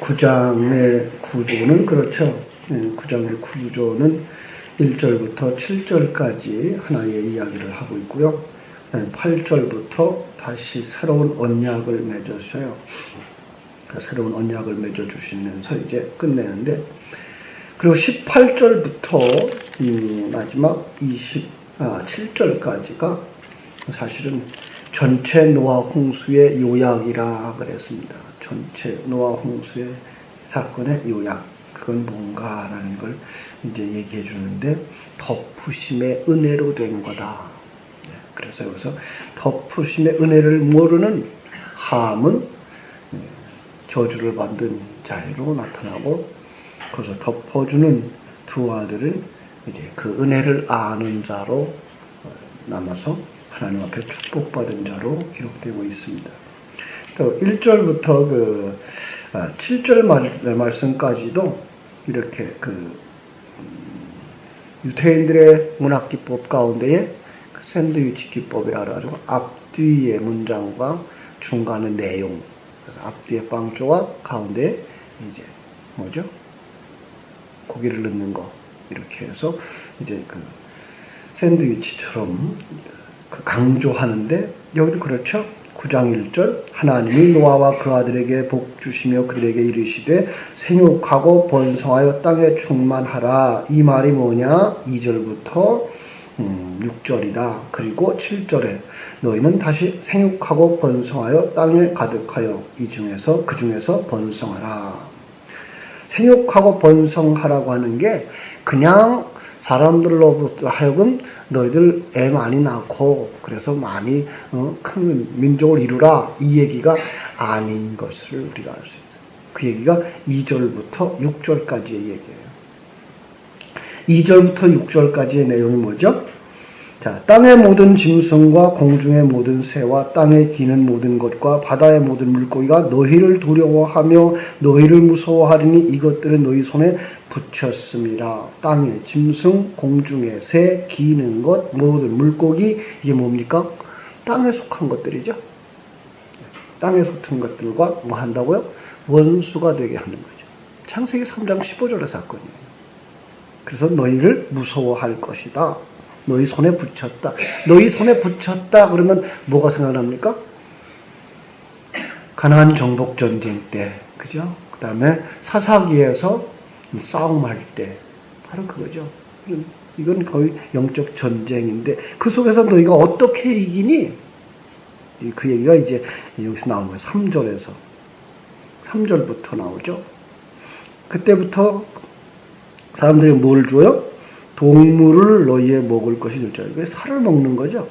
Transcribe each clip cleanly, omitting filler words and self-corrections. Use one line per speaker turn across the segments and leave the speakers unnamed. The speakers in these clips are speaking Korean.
9장의 구조는 그렇죠. 9장의 구조는 1절부터 7절까지 하나의 이야기를 하고 있고요. 8절부터 다시 새로운 언약을 맺으셔요. 새로운 언약을 맺어주시면서 이제 끝내는데, 그리고 18절부터 마지막 27절까지가 사실은 전체 노아 홍수의 요약이라 그랬습니다. 전체 노아 홍수의 사건의 요약. 그건 뭔가라는 걸 이제 얘기해 주는데, 덮으심의 은혜로 된 거다. 그래서 여기서 덮으심의 은혜를 모르는 함은 저주를 받은 자로 나타나고, 그래서 덮어주는 두 아들은 이제 그 은혜를 아는 자로 남아서 하나님 앞에 축복받은 자로 기록되고 있습니다. 또 1절부터 7절 말씀까지도 이렇게 유태인들의 문학 기법 가운데에 샌드위치 기법이라 가지고 앞뒤의 문장과 중간의 내용, 그래서 앞뒤의 빵조와 가운데 이제 뭐죠? 고기를 넣는 거, 이렇게 해서 이제 샌드위치처럼 강조하는데, 여기도 그렇죠. 9장 1절, 하나님이 노아와 그 아들에게 복 주시며 그들에게 이르시되 생육하고 번성하여 땅에 충만하라. 이 말이 뭐냐? 2절부터 6절이다. 그리고 7절에 너희는 다시 생육하고 번성하여 땅에 가득하여 그 중에서 번성하라. 생육하고 번성하라고 하는 게 그냥 사람들로부터 하여금 너희들 애 많이 낳고 그래서 많이 큰 민족을 이루라, 이 얘기가 아닌 것을 우리가 알 수 있어요. 그 얘기가 2절부터 6절까지의 얘기예요. 2절부터 6절까지의 내용이 뭐죠? 자, 땅의 모든 짐승과 공중의 모든 새와 땅에 기는 모든 것과 바다의 모든 물고기가 너희를 두려워하며 너희를 무서워하리니 이것들은 너희 손에 붙였습니다. 땅의 짐승, 공중의 새, 기는 것, 모든 물고기, 이게 뭡니까? 땅에 속한 것들이죠. 땅에 속한 것들과 뭐 한다고요? 원수가 되게 하는 거죠. 창세기 3장 15절의 사건이에요. 그래서 너희를 무서워할 것이다. 너희 손에 붙였다. 너희 손에 붙였다 그러면 뭐가 생각납니까? 가나안 정복 전쟁 때, 그죠? 그 다음에 사사기에서 싸움할 때, 바로 그거죠. 이건 거의 영적 전쟁인데, 그 속에서 너희가 어떻게 이기니? 그 얘기가 이제 여기서 나온 거예요. 3절부터 나오죠. 그때부터 사람들이 뭘 줘요? 동물을 너희의 먹을 것이 될 줄 알고, 살을 먹는 거죠.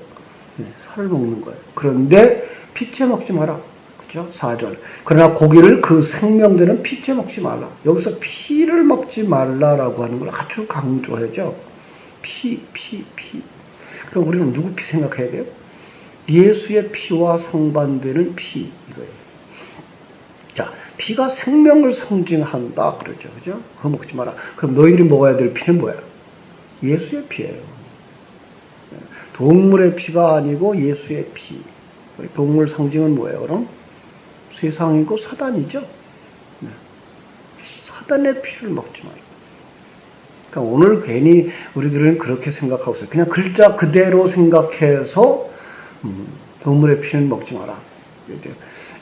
네, 살을 먹는 거예요. 그런데 피채 먹지 마라. 그죠? 4절. 그러나 고기를 그 생명되는 피채 먹지 말라. 여기서 피를 먹지 말라라고 하는 걸 아주 강조하죠. 피. 그럼 우리는 누구 피 생각해야 돼요? 예수의 피와 상반되는 피, 이거예요. 자, 피가 생명을 상징한다 그러죠. 그죠? 그거 먹지 마라. 그럼 너희들이 먹어야 될 피는 뭐야? 예수의 피예요. 동물의 피가 아니고 예수의 피. 동물 상징은 뭐예요, 그럼? 세상이고 사단이죠. 사단의 피를 먹지 말고. 그러니까 오늘 괜히 우리들은 그렇게 생각하고 있어요. 그냥 글자 그대로 생각해서 동물의 피는 먹지 마라.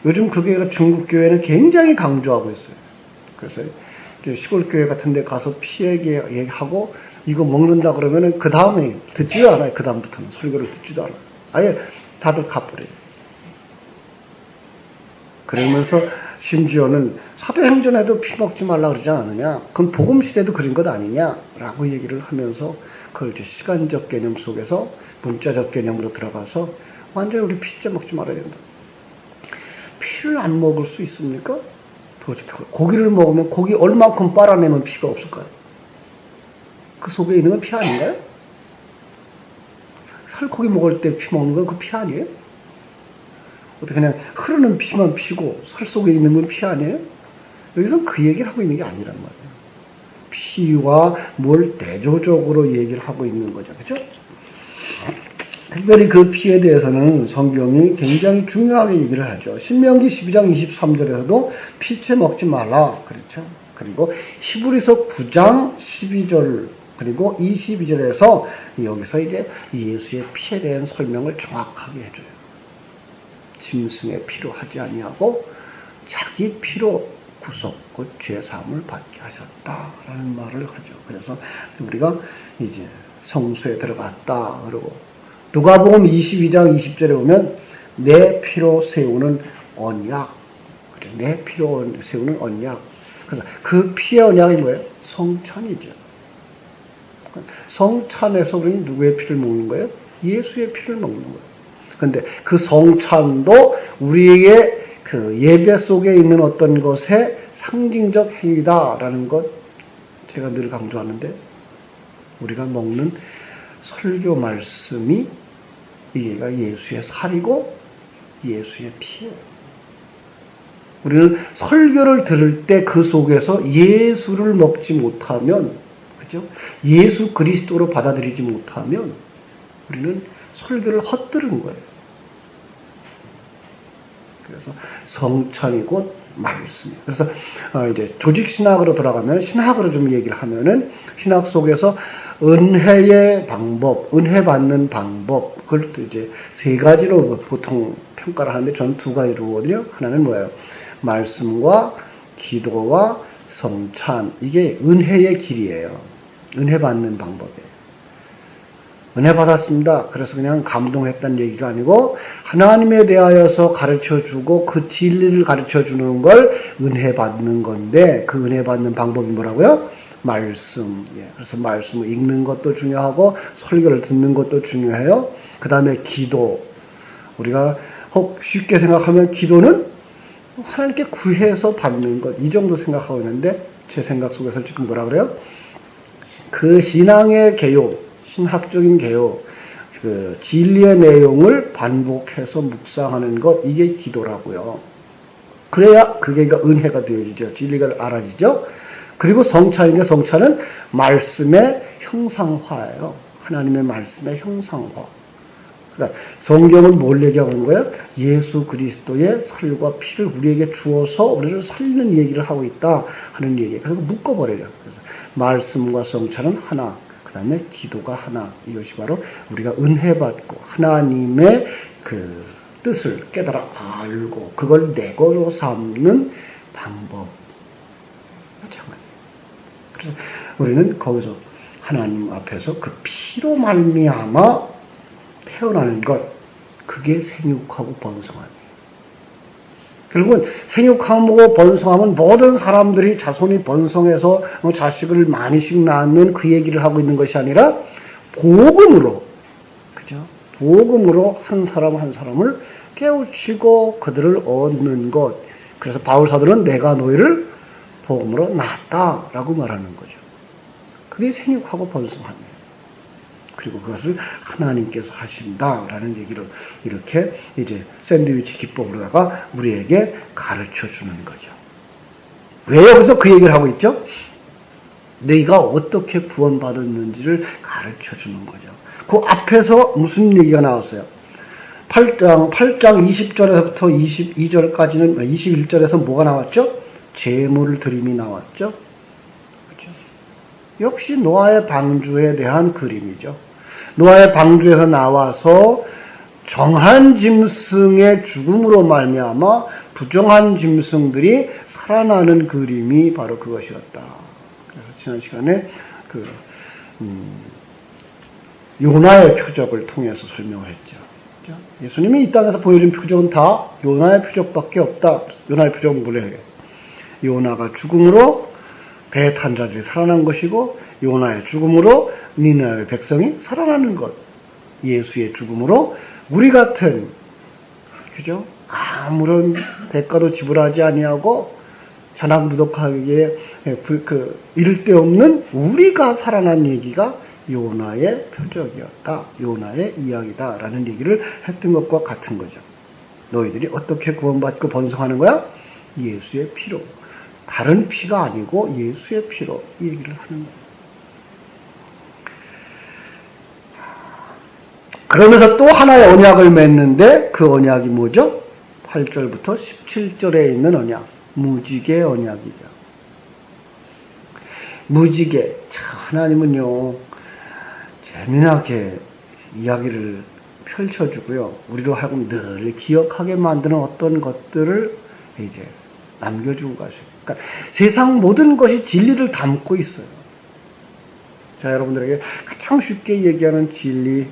요즘 그게 중국 교회는 굉장히 강조하고 있어요. 그래서 시골 교회 같은 데 가서 피 얘기하고 이거 먹는다 그러면은 그 다음에 듣지도 않아요. 그 다음부터는 설교를 듣지도 않아요. 아예 다들 가버려요. 그러면서 심지어는 사도행전에도 피 먹지 말라 그러지 않느냐? 그건 복음 시대도 그런 것 아니냐라고 얘기를 하면서 그걸 이제 시간적 개념 속에서 문자적 개념으로 들어가서 완전히 우리 피째 먹지 말아야 된다. 피를 안 먹을 수 있습니까? 도대체 고기를 먹으면 고기 얼마큼 빨아내면 피가 없을까요? 그 속에 있는 건 피 아닌가요? 살코기 먹을 때 피 먹는 건 그 피 아니에요? 어떻게 그냥 흐르는 피만 피고 살 속에 있는 건 피 아니에요? 여기서 그 얘기를 하고 있는 게 아니란 말이에요. 피와 뭘 대조적으로 얘기를 하고 있는 거죠. 그죠? 특별히 그 피에 대해서는 성경이 굉장히 중요하게 얘기를 하죠. 신명기 12장 23절에서도 피채 먹지 말라. 그렇죠. 그리고 히브리서 9장 12절 그리고 22절에서 여기서 이제 예수의 피에 대한 설명을 정확하게 해줘요. 짐승의 피로 하지 아니하고 자기 피로 구속, 곧 죄사함을 받게 하셨다라는 말을 하죠. 그래서 우리가 이제 성소에 들어갔다 그러고 누가복음 22장 20절에 보면 내 피로 세우는 언약, 그래, 내 피로 세우는 언약. 그래서 그 피의 언약이 뭐예요? 성찬이죠. 성찬에서 우리는 누구의 피를 먹는 거예요? 예수의 피를 먹는 거예요. 그런데 그 성찬도 우리에게 그 예배 속에 있는 어떤 것의 상징적 행위다라는 것 제가 늘 강조하는데 우리가 먹는 설교 말씀이 이게가 예수의 살이고 예수의 피예요. 우리는 설교를 들을 때 그 속에서 예수를 먹지 못하면, 그죠? 예수 그리스도로 받아들이지 못하면 우리는 설교를 헛들은 거예요. 그래서 성찬이 곧 말씀이에요. 그래서 이제 조직 신학으로 돌아가면 신학으로 좀 얘기를 하면은 신학 속에서 은혜의 방법, 은혜 받는 방법, 그걸 또 이제 세 가지로 보통 평가를 하는데 저는 두 가지로 보거든요. 하나는 뭐예요? 말씀과 기도와 성찬. 이게 은혜의 길이에요. 은혜 받는 방법이에요. 은혜 받았습니다. 그래서 그냥 감동했다는 얘기가 아니고 하나님에 대하여서 가르쳐주고 그 진리를 가르쳐주는 걸 은혜 받는 건데 그 은혜 받는 방법이 뭐라고요? 말씀. 예. 그래서 말씀을 읽는 것도 중요하고 설교를 듣는 것도 중요해요. 그 다음에 기도. 우리가 혹 쉽게 생각하면 기도는 하나님께 구해서 받는 것. 이 정도 생각하고 있는데 제 생각 속에서 지금 뭐라 그래요? 그 신앙의 개요. 신학적인 개요, 그 진리의 내용을 반복해서 묵상하는 것, 이게 기도라고요. 그래야 그게 은혜가 되어지죠. 진리가 알아지죠. 그리고 성찬인데 성찬은 말씀의 형상화예요. 하나님의 말씀의 형상화. 그러니까 성경은 뭘 얘기하고 있는 거예요? 예수 그리스도의 살과 피를 우리에게 주어서 우리를 살리는 얘기를 하고 있다 하는 얘기예요. 그래서 묶어버려요. 그래서 말씀과 성찬은 하나. 그 다음에 기도가 하나. 이것이 바로 우리가 은혜 받고 하나님의 그 뜻을 깨달아 알고 그걸 내 거로 삼는 방법. 마찬가지예요. 그래서 우리는 거기서 하나님 앞에서 그 피로 말미암아 태어나는 것, 그게 생육하고 번성함이에요. 결국은 생육하고 번성하면 모든 사람들이 자손이 번성해서 자식을 많이씩 낳는 그 얘기를 하고 있는 것이 아니라 복음으로, 그죠? 복음으로 한 사람 한 사람을 깨우치고 그들을 얻는 것. 그래서 바울 사도는 내가 너희를 복음으로 낳았다라고 말하는 거죠. 그게 생육하고 번성함이에요. 그리고 그것을 하나님께서 하신다라는 얘기를 이렇게 이제 샌드위치 기법으로다가 우리에게 가르쳐 주는 거죠. 왜 여기서 그 얘기를 하고 있죠? 너희가 어떻게 구원받았는지를 가르쳐 주는 거죠. 그 앞에서 무슨 얘기가 나왔어요? 8장 20절에서부터 22절까지는 21절에서 뭐가 나왔죠? 제물 드림이 나왔죠. 그렇죠? 역시 노아의 방주에 대한 그림이죠. 노아의 방주에서 나와서 정한 짐승의 죽음으로 말미암아 부정한 짐승들이 살아나는 그림이 바로 그것이었다. 그래서 지난 시간에 요나의 표적을 통해서 설명을 했죠. 예수님이 이 땅에서 보여준 표적은 다 요나의 표적밖에 없다. 요나의 표적은 뭐래요? 요나가 죽음으로 배에 탄 자들이 살아난 것이고 요나의 죽음으로 니느웨 백성이 살아나는 것. 예수의 죽음으로 우리 같은, 그죠? 아무런 대가도 지불하지 아니하고 잔악무덕하게 이를 데 없는 우리가 살아난 얘기가 요나의 표적이었다. 요나의 이야기다라는 얘기를 했던 것과 같은 거죠. 너희들이 어떻게 구원받고 번성하는 거야? 예수의 피로. 다른 피가 아니고 예수의 피로 이 얘기를 하는 거예요. 그러면서 또 하나의 언약을 맺는데 그 언약이 뭐죠? 8절부터 17절에 있는 언약, 무지개 언약이죠. 무지개. 참 하나님은요 재미나게 이야기를 펼쳐주고요. 우리로 하여금 늘 기억하게 만드는 어떤 것들을 이제 남겨주고 가세요. 그러니까 세상 모든 것이 진리를 담고 있어요. 자, 여러분들에게 가장 쉽게 얘기하는 진리,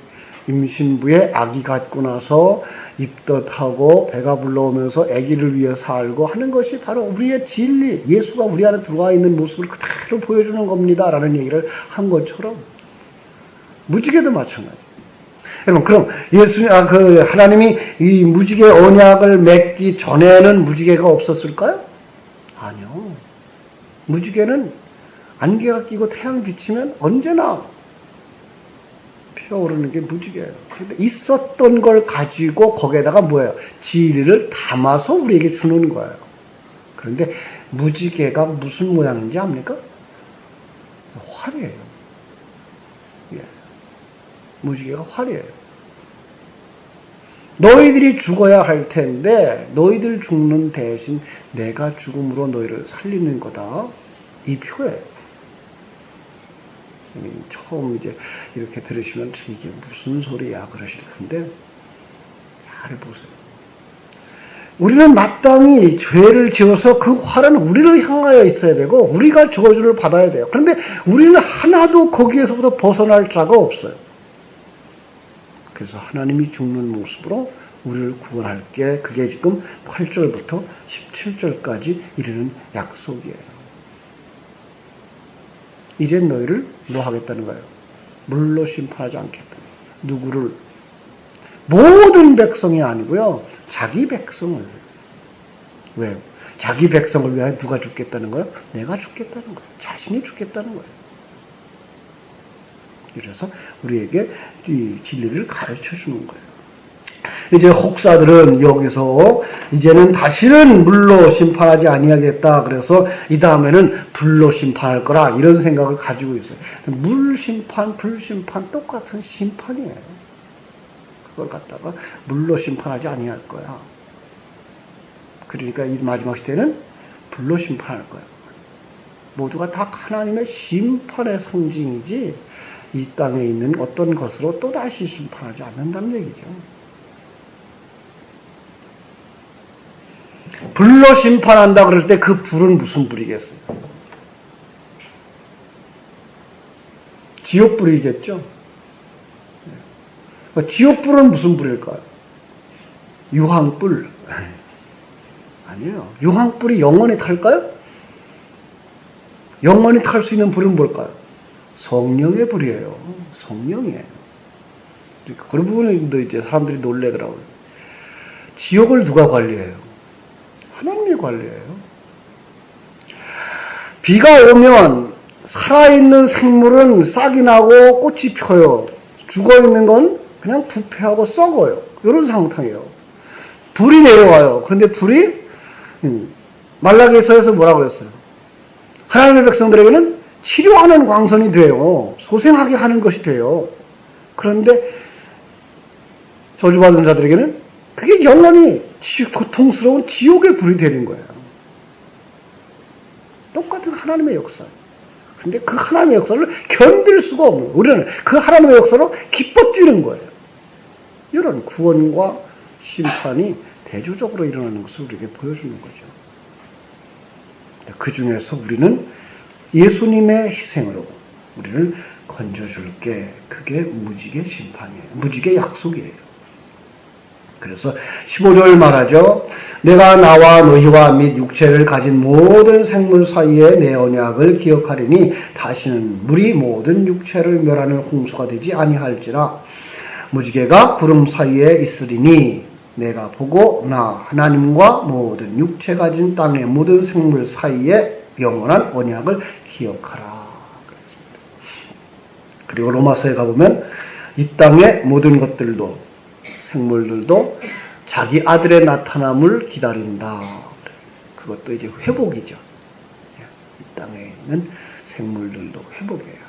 임신부에 아기 갖고 나서 입덧하고 배가 불러오면서 아기를 위해 살고 하는 것이 바로 우리의 진리, 예수가 우리 안에 들어와 있는 모습을 그대로 보여주는 겁니다 라는 얘기를 한 것처럼 무지개도 마찬가지. 여러분, 그럼 하나님이 이 무지개 언약을 맺기 전에는 무지개가 없었을까요? 아니요. 무지개는 안개가 끼고 태양 비치면 언제나 피어오르는 게 무지개예요. 그런데 있었던 걸 가지고 거기에다가 뭐예요? 진리를 담아서 우리에게 주는 거예요. 그런데 무지개가 무슨 모양인지 압니까? 활이에요. 예. 무지개가 활이에요. 너희들이 죽어야 할 텐데 너희들 죽는 대신 내가 죽음으로 너희를 살리는 거다. 이 표예요. 처음 이제 이렇게 들으시면 이게 무슨 소리야 그러실 텐데 잘 보세요. 우리는 마땅히 죄를 지어서 그 활은 우리를 향하여 있어야 되고 우리가 저주를 받아야 돼요. 그런데 우리는 하나도 거기에서부터 벗어날 자가 없어요. 그래서 하나님이 죽는 모습으로 우리를 구원할게. 그게 지금 8절부터 17절까지 이르는 약속이에요. 이제 너희를 뭐 하겠다는 거예요? 물로 심판하지 않겠다. 누구를? 모든 백성이 아니고요. 자기 백성을. 왜요? 자기 백성을 위하여 누가 죽겠다는 거예요? 내가 죽겠다는 거예요. 자신이 죽겠다는 거예요. 그래서 우리에게 이 진리를 가르쳐 주는 거예요. 이제 혹사들은 여기서 이제는 다시는 물로 심판하지 아니하겠다. 그래서 이 다음에는 불로 심판할 거라 이런 생각을 가지고 있어요. 물 심판, 불 심판 똑같은 심판이에요. 그걸 갖다가 물로 심판하지 아니할 거야. 그러니까 이 마지막 시대는 불로 심판할 거야. 모두가 다 하나님의 심판의 상징이지 이 땅에 있는 어떤 것으로 또다시 심판하지 않는다는 얘기죠. 불로 심판한다 그럴 때 그 불은 무슨 불이겠어요? 지옥불이겠죠? 지옥불은 무슨 불일까요? 유황불. 아니에요. 유황불이 영원히 탈까요? 영원히 탈 수 있는 불은 뭘까요? 성령의 불이에요. 성령이에요. 그런 부분에도 이제 사람들이 놀래더라고요. 지옥을 누가 관리해요? 하나님이 관리해요. 비가 오면 살아있는 생물은 싹이 나고 꽃이 펴요. 죽어있는 건 그냥 부패하고 썩어요. 이런 상황이에요. 불이 내려와요. 그런데 불이 말라기서에서 뭐라고 그랬어요? 하나님의 백성들에게는 치료하는 광선이 돼요. 소생하게 하는 것이 돼요. 그런데 저주받은 자들에게는 그게 영원히 고통스러운 지옥의 불이 되는 거예요. 똑같은 하나님의 역사. 근데 그 하나님의 역사를 견딜 수가 없는 거예요. 우리는 그 하나님의 역사로 기뻐 뛰는 거예요. 이런 구원과 심판이 대조적으로 일어나는 것을 우리에게 보여주는 거죠. 그 중에서 우리는 예수님의 희생으로 우리를 건져줄게. 그게 무지개 심판이에요. 무지개 약속이에요. 그래서 15절 말하죠. 내가 나와 너희와 및 육체를 가진 모든 생물 사이에 내 언약을 기억하리니 다시는 물이 모든 육체를 멸하는 홍수가 되지 아니할지라. 무지개가 구름 사이에 있으리니 내가 보고 나 하나님과 모든 육체 가진 땅의 모든 생물 사이에 영원한 언약을 기억하라. 그리고 로마서에 가보면 이 땅의 모든 것들도 생물들도 자기 아들의 나타남을 기다린다. 그것도 이제 회복이죠. 이 땅에 있는 생물들도 회복이에요.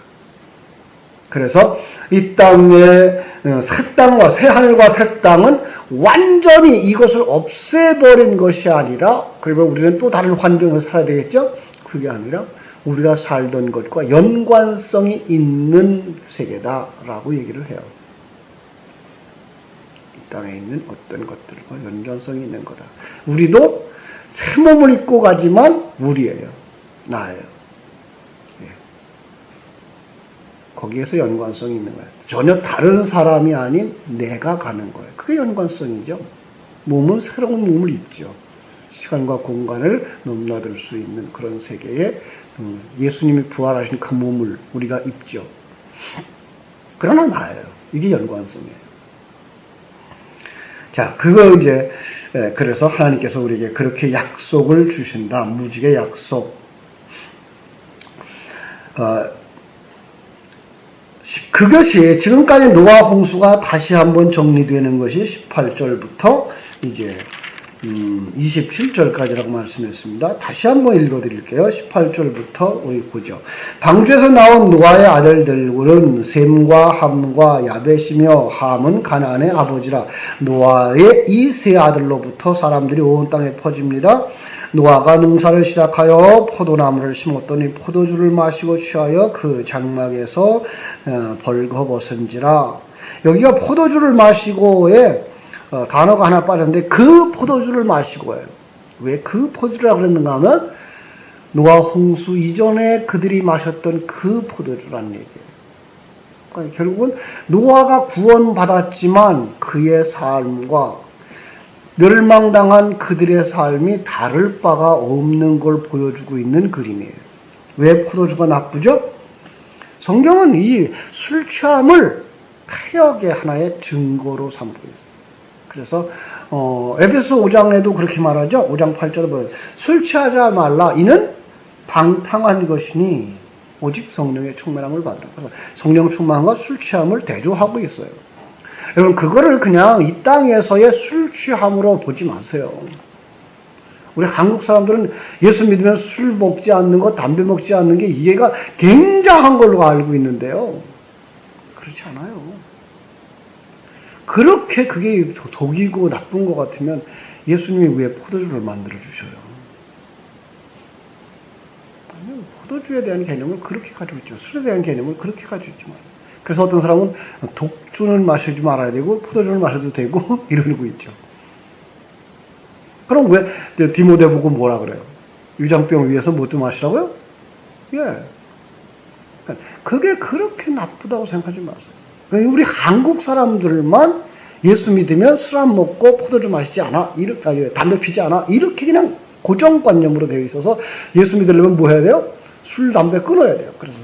그래서 이 땅에 새 땅과 새 하늘과 새 땅은 완전히 이것을 없애버린 것이 아니라, 그러면 우리는 또 다른 환경에서 살아야 되겠죠? 그게 아니라 우리가 살던 것과 연관성이 있는 세계다라고 얘기를 해요. 이 땅에 있는 어떤 것들과 연관성이 있는 거다. 우리도 새 몸을 입고 가지만 우리예요. 나예요. 예. 거기에서 연관성이 있는 거예요. 전혀 다른 사람이 아닌 내가 가는 거예요. 그게 연관성이죠. 몸은 새로운 몸을 입죠. 시간과 공간을 넘나들 수 있는 그런 세계에 예수님이 부활하신 그 몸을 우리가 입죠. 그러나 나예요. 이게 연관성이에요. 자, 그거 이제, 그래서 하나님께서 우리에게 그렇게 약속을 주신다. 무지개 약속. 그것이 지금까지 노아 홍수가 다시 한번 정리되는 것이 18절부터 이제 27절까지라고 말씀했습니다. 다시 한번 읽어드릴게요. 18절부터 우리 보죠. 방주에서 나온 노아의 아들들은 셈과 함과 야벳이며 함은 가나안의 아버지라. 노아의 이 세 아들로부터 사람들이 온 땅에 퍼집니다. 노아가 농사를 시작하여 포도나무를 심었더니 포도주를 마시고 취하여 그 장막에서 벌거벗은지라. 여기가 포도주를 마시고의 단어가 하나 빠졌는데 그 포도주를 마시고예요. 왜 그 포도주라고 그랬는가 하면 노아 홍수 이전에 그들이 마셨던 그 포도주라는 얘기예요. 그러니까 결국은 노아가 구원받았지만 그의 삶과 멸망당한 그들의 삶이 다를 바가 없는 걸 보여주고 있는 그림이에요. 왜 포도주가 나쁘죠? 성경은 이 술 취함을 폐역의 하나의 증거로 삼고 있어요. 그래서 에베소 5장에도 그렇게 말하죠. 5장 8절에 보면 술 취하지 말라. 이는 방탕한 것이니 오직 성령의 충만함을 받으라. 그래서 성령 충만함과 술 취함을 대조하고 있어요. 여러분 그거를 그냥 이 땅에서의 술 취함으로 보지 마세요. 우리 한국 사람들은 예수 믿으면 술 먹지 않는 것, 담배 먹지 않는 게 이해가 굉장한 걸로 알고 있는데요. 그렇지 않아요. 그렇게 그게 독이고 나쁜 것 같으면 예수님이 왜 포도주를 만들어 주셔요? 아니요, 포도주에 대한 개념을 그렇게 가지고 있죠. 술에 대한 개념을 그렇게 가지고 있지만. 그래서 어떤 사람은 독주는 마시지 말아야 되고 포도주는 마셔도 되고 이러고 있죠. 그럼 왜 디모데 보고 뭐라 그래요? 위장병 위에서 뭣도 마시라고요? 예. 그게 그렇게 나쁘다고 생각하지 마세요. 우리 한국 사람들만 예수 믿으면 술 안 먹고 포도주 마시지 않아, 이렇게 담배 피지 않아, 이렇게 그냥 고정관념으로 되어 있어서 예수 믿으려면 뭐 해야 돼요? 술, 담배 끊어야 돼요. 그래서